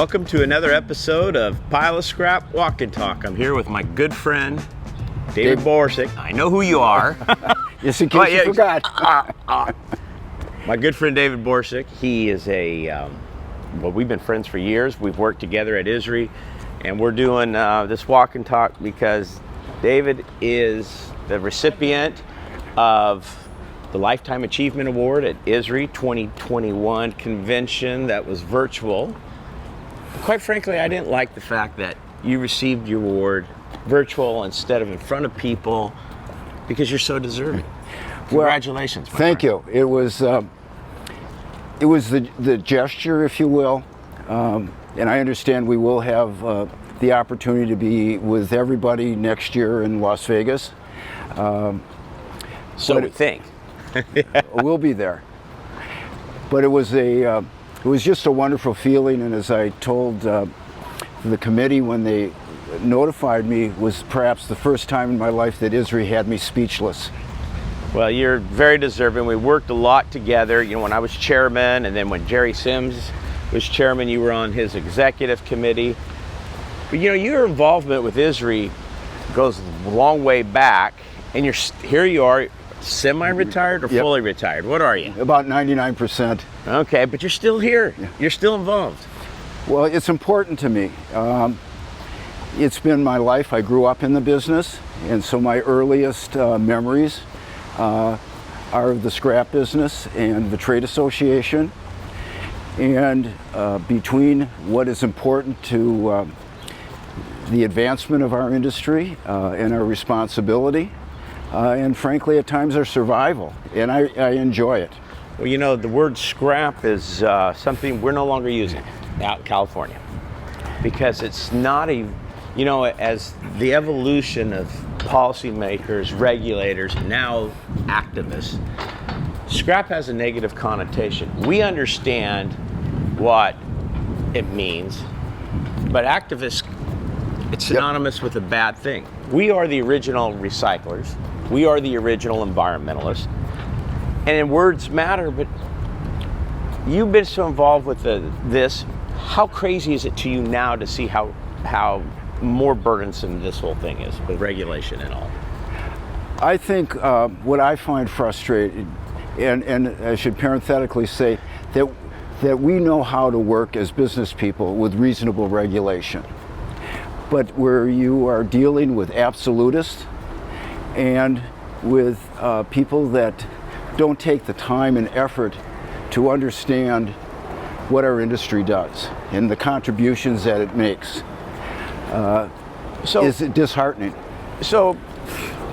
Welcome to another episode of Pile of Scrap Walk and Talk. I'm here with my good friend, David Borsuk. I know who you are. Just in case you forgot. My good friend, David Borsuk. He is well, we've been friends for years. We've worked together at ISRI, and we're doing this walk and talk because David is the recipient of the Lifetime Achievement Award at ISRI 2021 convention that was virtual. Quite frankly, I didn't like the fact that you received your award virtual instead of in front of people because you're so deserving. Congratulations. Well, thank you. It was the gesture, if you will, and I understand we will have the opportunity to be with everybody next year in Las Vegas. So we think. We'll be there. But it was just a wonderful feeling, and as I told the committee when they notified me, was perhaps the first time in my life that ISRI had me speechless. Well, you're very deserving. We worked a lot together. You know, when I was chairman, and then when Jerry Sims was chairman, you were on his executive committee. But you know, your involvement with ISRI goes a long way back, and here you are, semi-retired or fully retired? What are you? About 99%. Okay, but you're still here. Yeah. You're still involved. Well, it's important to me. It's been my life. I grew up in the business, and so my earliest memories are of the scrap business and the trade association. And between what is important to the advancement of our industry and our responsibility, and frankly, at times our survival, and I enjoy it. Well, you know, the word scrap is something we're no longer using out in California because it's not you know, as the evolution of policymakers, regulators, now activists, scrap has a negative connotation. We understand what it means, but activists, it's synonymous with a bad thing. We are the original recyclers. We are the original environmentalists. And words matter, but you've been so involved with this. How crazy is it to you now to see how more burdensome this whole thing is with regulation and all? I think what I find frustrating, and I should parenthetically say that we know how to work as business people with reasonable regulation. But where you are dealing with absolutists and with people that don't take the time and effort to understand what our industry does and the contributions that it makes, is disheartening. So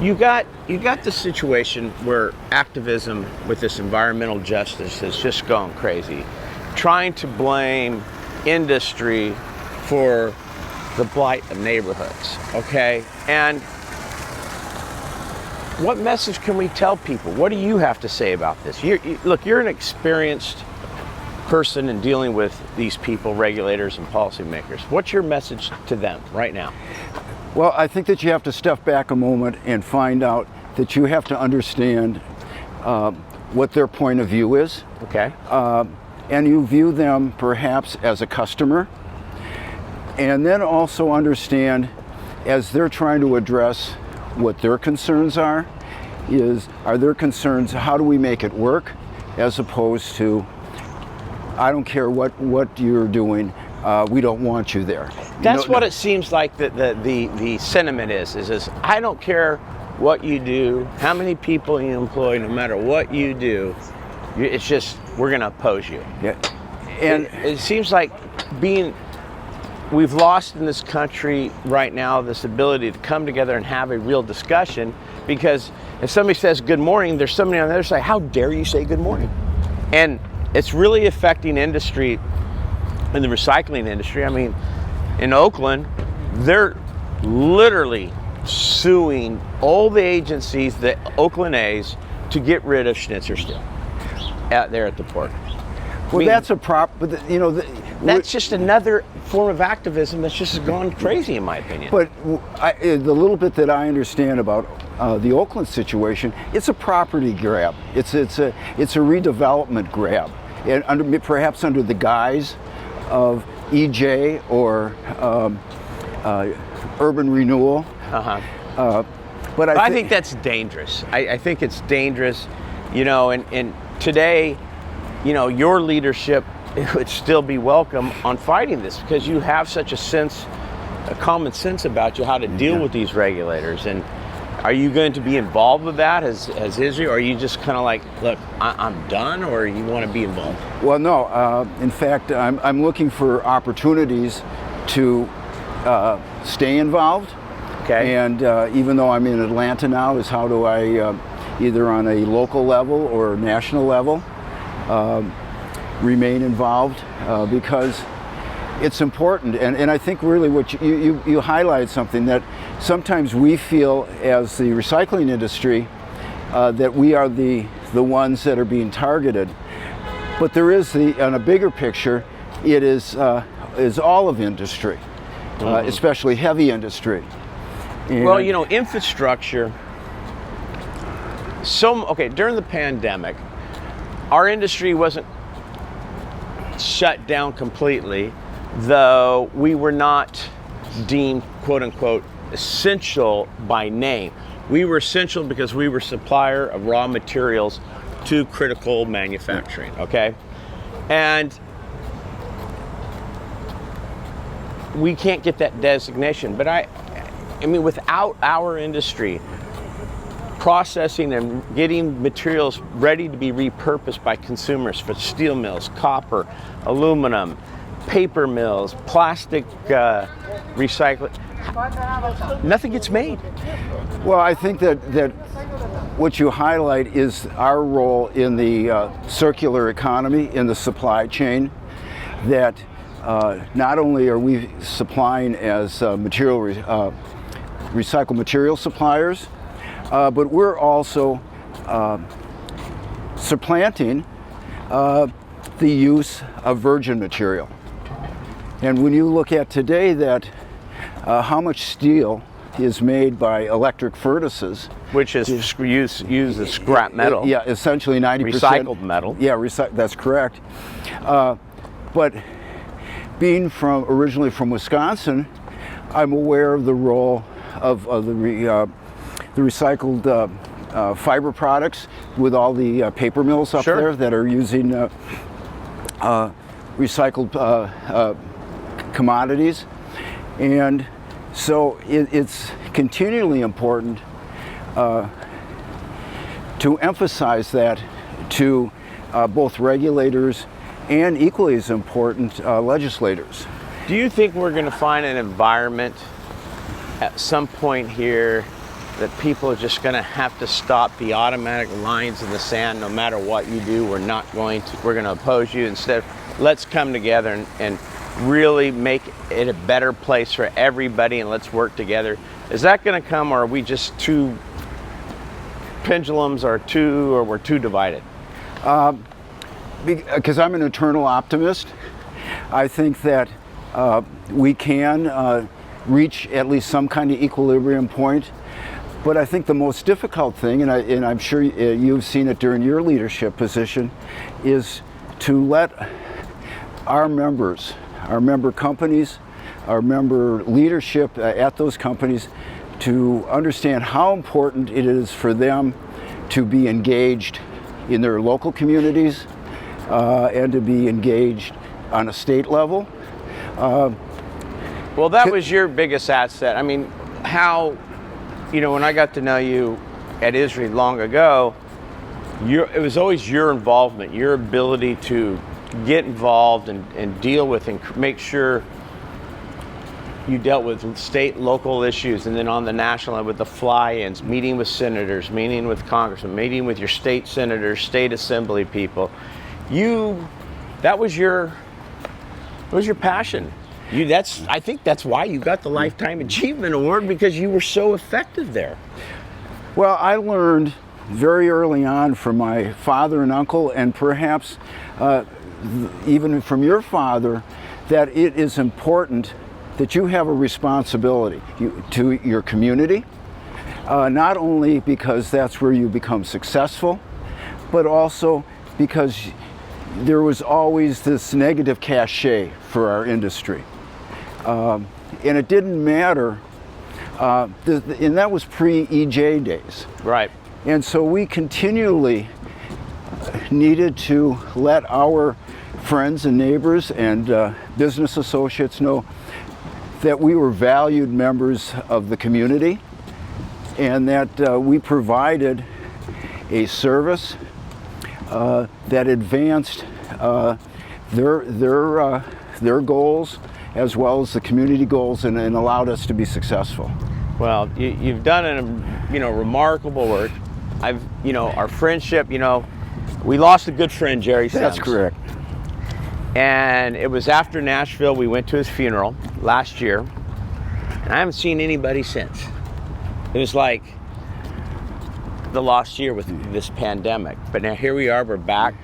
you got the situation where activism with this environmental justice has just gone crazy, trying to blame industry for the blight of neighborhoods, okay? And what message can we tell people? What do you have to say about this? Look, you're an experienced person in dealing with these people, regulators and policymakers. What's your message to them right now? Well, I think that you have to step back a moment and find out that you have to understand what their point of view is. Okay. And you view them perhaps as a customer. And then also understand, as they're trying to address what their concerns are their concerns, how do we make it work, as opposed to, I don't care what you're doing, we don't want you there. That's what it seems like the sentiment is I don't care what you do, how many people you employ, no matter what you do, it's just, we're gonna oppose you. Yeah. And it seems like we've lost in this country right now this ability to come together and have a real discussion, because if somebody says good morning, there's somebody on the other side, how dare you say good morning? And it's really affecting industry, in the recycling industry. I mean, in Oakland, they're literally suing all the agencies, the Oakland A's, to get rid of Schnitzer steel out there at the port. Well, that's that's just another form of activism that's just gone crazy, in my opinion. But the little bit that I understand about the Oakland situation, it's a property grab. It's a redevelopment grab, and perhaps under the guise of EJ or urban renewal. But I think that's dangerous. I think it's dangerous, and today, your leadership would still be welcome on fighting this because you have such a common sense about you how to deal with these regulators. And are you going to be involved with that as ISRI, or are you just kind of like, look, I'm done, or you want to be involved? Well, no. In fact, I'm looking for opportunities to stay involved. Okay. And even though I'm in Atlanta now, is how do I, either on a local level or national level, remain involved because it's important. And I think really what you highlight something that sometimes we feel as the recycling industry that we are the ones that are being targeted. But there is on a bigger picture, it is all of industry, especially heavy industry. And well, infrastructure. During the pandemic, our industry wasn't shut down completely, though we were not deemed, quote unquote, essential by name. We were essential because we were supplier of raw materials to critical manufacturing, okay? And we can't get that designation, but I mean, without our industry processing and getting materials ready to be repurposed by consumers for steel mills, copper, aluminum, paper mills, plastic recycling, nothing gets made. Well, I think that what you highlight is our role in the circular economy, in the supply chain, that not only are we supplying as recycled material suppliers, but we're also supplanting the use of virgin material. And when you look at today that how much steel is made by electric furnaces, which is use the scrap metal. Yeah, essentially 90% recycled metal. Yeah, that's correct. But being originally from Wisconsin, I'm aware of the role of the recycled fiber products with all the paper mills up there that are using recycled commodities. And so it's continually important to emphasize that to both regulators and equally as important legislators. Do you think we're going to find an environment at some point here that people are just going to have to stop the automatic lines in the sand? No matter what you do, we're going to oppose you. Instead, let's come together and really make it a better place for everybody, and let's work together. Is that going to come, or are we just two pendulums, or we're too divided? Because I'm an eternal optimist, I think that we can reach at least some kind of equilibrium point. But I think the most difficult thing, and I'm sure you've seen it during your leadership position, is to let our members, our member companies, our member leadership at those companies to understand how important it is for them to be engaged in their local communities and to be engaged on a state level. Well, that was your biggest asset. I mean, when I got to know you at ISRI long ago, it was always your involvement, your ability to get involved and deal with and make sure you dealt with state, local issues, and then on the national level with the fly-ins, meeting with senators, meeting with congressmen, meeting with your state senators, state assembly people. That was your passion. I think that's why you got the Lifetime Achievement Award, because you were so effective there. Well, I learned very early on from my father and uncle, and perhaps even from your father, that it is important that you have a responsibility to your community, not only because that's where you become successful, but also because there was always this negative cachet for our industry. And it didn't matter, and that was pre-EJ days. Right. And so we continually needed to let our friends and neighbors and business associates know that we were valued members of the community, and that we provided a service that advanced their goals as well as the community goals, and allowed us to be successful. Well, you've done remarkable work. Our friendship, we lost a good friend, Jerry Sims. That's correct. And it was after Nashville, we went to his funeral last year, and I haven't seen anybody since. It was like the lost year with this pandemic. But now here we are, we're back,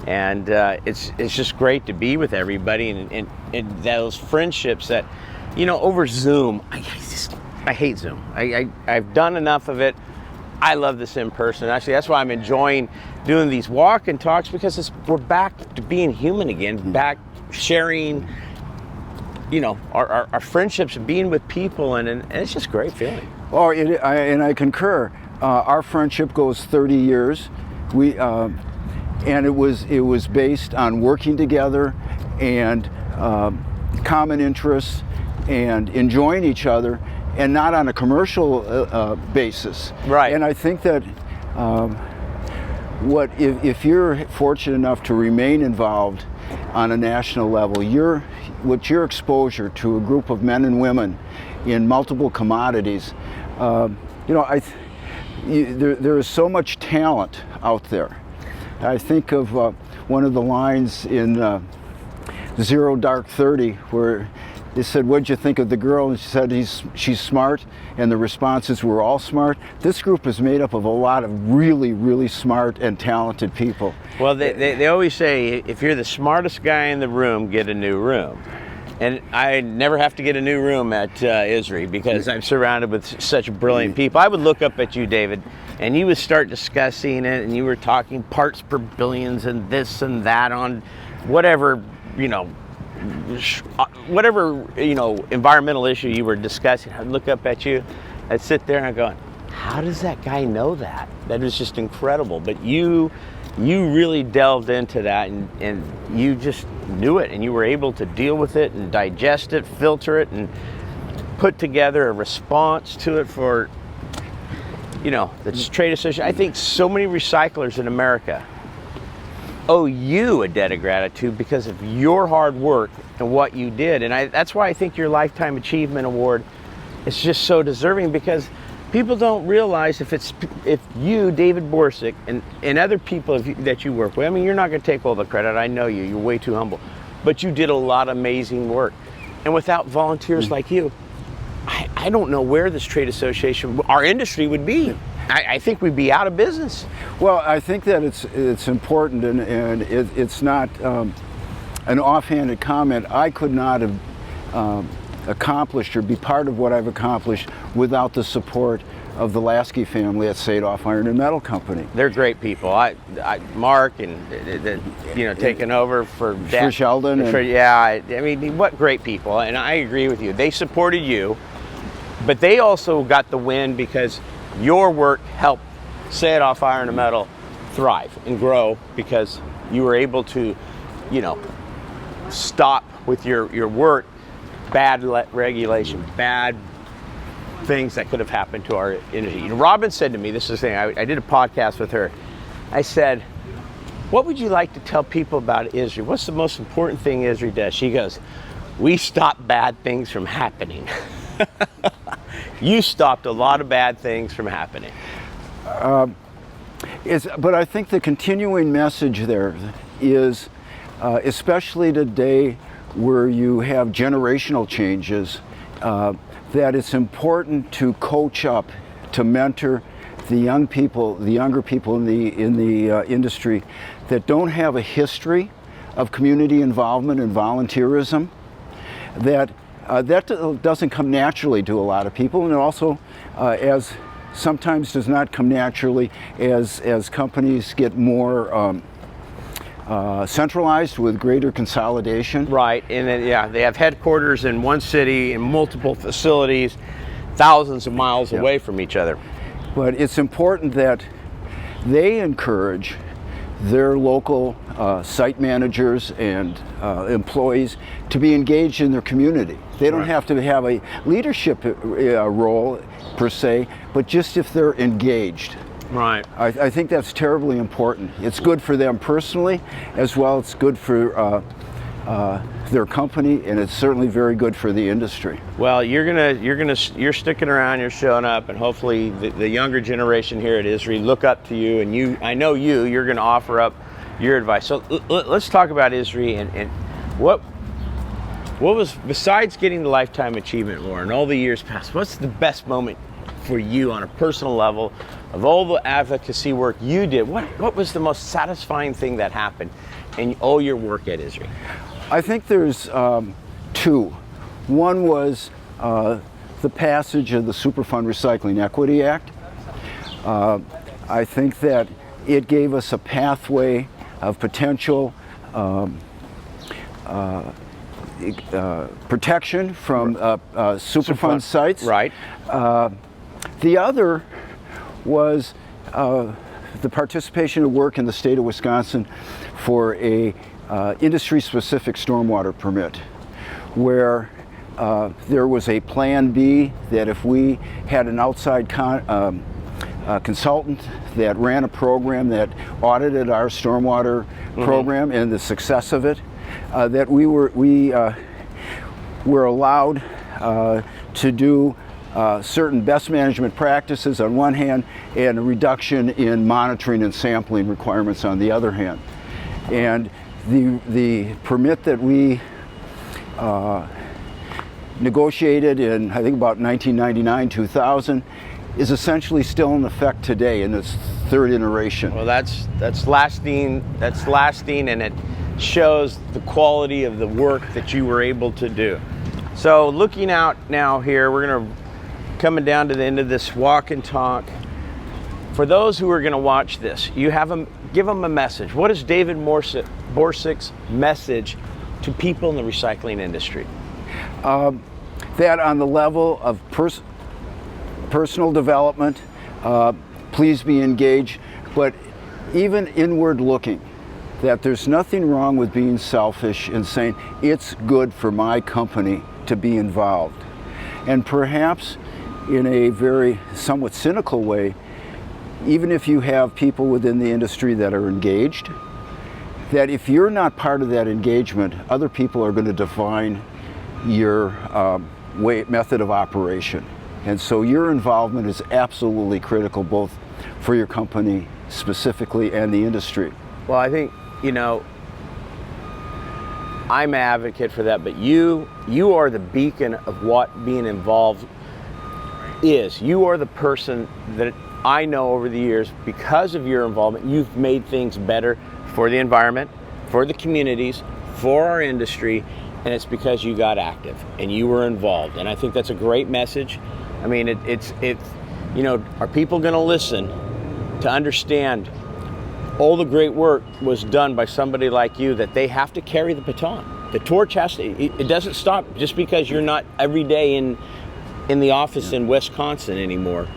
and it's just great to be with everybody, and those friendships that, over Zoom, I hate Zoom. I've done enough of it. I love this in person. Actually, that's why I'm enjoying doing these walk and talks, because we're back to being human again, back sharing, our friendships and being with people, and it's just a great feeling. Oh, and I concur. Our friendship goes 30 years. And it was based on working together and common interests and enjoying each other, and not on a commercial basis. Right. And I think that if you're fortunate enough to remain involved on a national level, your exposure to a group of men and women in multiple commodities, there is so much talent out there. I think of one of the lines in Zero Dark 30 where they said, "What'd you think of the girl?" And she said, she's smart, and the responses were all smart. This group is made up of a lot of really, really smart and talented people. Well, they always say, if you're the smartest guy in the room, get a new room. And I never have to get a new room at ISRI, because I'm surrounded with such brilliant people. I would look up at you, David, and you would start discussing it, and you were talking parts per billions and this and that on whatever, environmental issue you were discussing. I'd look up at you, I'd sit there and I'd go, how does that guy know that? That is just incredible. But you really delved into that, and you just knew it, and you were able to deal with it and digest it, filter it, and put together a response to it for, the trade association. I think so many recyclers in America owe you a debt of gratitude because of your hard work and what you did. And that's why I think your Lifetime Achievement Award is just so deserving, because people don't realize if you, David Borsuk, and other people that you work with, I mean, you're not going to take all the credit. I know you. You're way too humble. But you did a lot of amazing work. And without volunteers like you, I don't know where this trade association, our industry would be. I think we'd be out of business. Well, I think that it's important, and it's not an offhanded comment. I could not have accomplished or be part of what I've accomplished without the support of the Lasky family at Sadoff Iron and Metal Company. They're great people. Mark and taking over for Sheldon. I mean, what great people. And I agree with you. They supported you, but they also got the win because your work helped Sadoff Iron and Metal thrive and grow, because you were able to, stop with your work bad regulation, bad things that could have happened to our industry. Robin said to me, this is the thing, I did a podcast with her. I said, what would you like to tell people about ISRI? What's the most important thing ISRI does? She goes, we stop bad things from happening. You stopped a lot of bad things from happening. But I think the continuing message there is, especially today where you have generational changes, that it's important to coach up, to mentor the younger people in the industry that don't have a history of community involvement and volunteerism. That doesn't come naturally to a lot of people, and it also, as sometimes does not come naturally as companies get more centralized with greater consolidation. Right, and then, yeah, they have headquarters in one city and multiple facilities, thousands of miles away from each other. But it's important that they encourage their local site managers and employees to be engaged in their community. They don't have to have a leadership role per se, but just if they're engaged. Right. I think that's terribly important. It's good for them personally, as well. It's good for their company, and it's certainly very good for the industry. Well, you're sticking around, you're showing up, and hopefully the younger generation here at ISRI look up to you, and I know you're going to offer up your advice. So let's talk about ISRI and what was, besides getting the Lifetime Achievement Award and all the years past, what's the best moment for you on a personal level of all the advocacy work you did? What was the most satisfying thing that happened in all your work at ISRI? I think there's two. One was the passage of the Superfund Recycling Equity Act. I think that it gave us a pathway of potential protection from Superfund sites. Right. The other was the participation of work in the state of Wisconsin for a industry-specific stormwater permit, where there was a plan B that if we had an outside consultant that ran a program that audited our stormwater program and the success of it, that we were allowed to do certain best management practices on one hand and a reduction in monitoring and sampling requirements on the other hand. And the permit that we negotiated in, I think, about 1999, 2000, is essentially still in effect today in its third iteration. Well, that's lasting, and it shows the quality of the work that you were able to do. So looking out now here, we're going to coming down to the end of this walk and talk. For those who are going to watch this, give them a message. What is David Borsuk's message to people in the recycling industry? That on the level of personal development, please be engaged, but even inward looking, that there's nothing wrong with being selfish and saying it's good for my company to be involved. And perhaps in a very somewhat cynical way, even if you have people within the industry that are engaged, that if you're not part of that engagement, other people are going to define your method of operation. And so your involvement is absolutely critical, both for your company specifically and the industry. Well, I think, I'm an advocate for that, but you are the beacon of what being involved is. You are the person that I know over the years, because of your involvement, you've made things better for the environment, for the communities, for our industry, and it's because you got active and you were involved. And I think that's a great message. I mean, are people going to listen to understand all the great work was done by somebody like you, that they have to carry the baton? The torch it doesn't stop just because you're not every day in the office in Wisconsin anymore.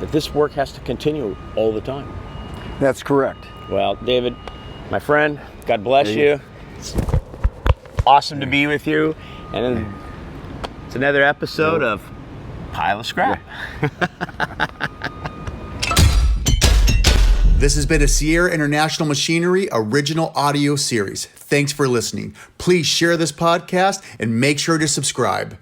That this work has to continue all the time. That's correct. Well, David, my friend, God bless you. It's awesome to be with you. And it's another episode of Pile of Scrap. This has been a Sierra International Machinery original audio series. Thanks for listening. Please share this podcast and make sure to subscribe.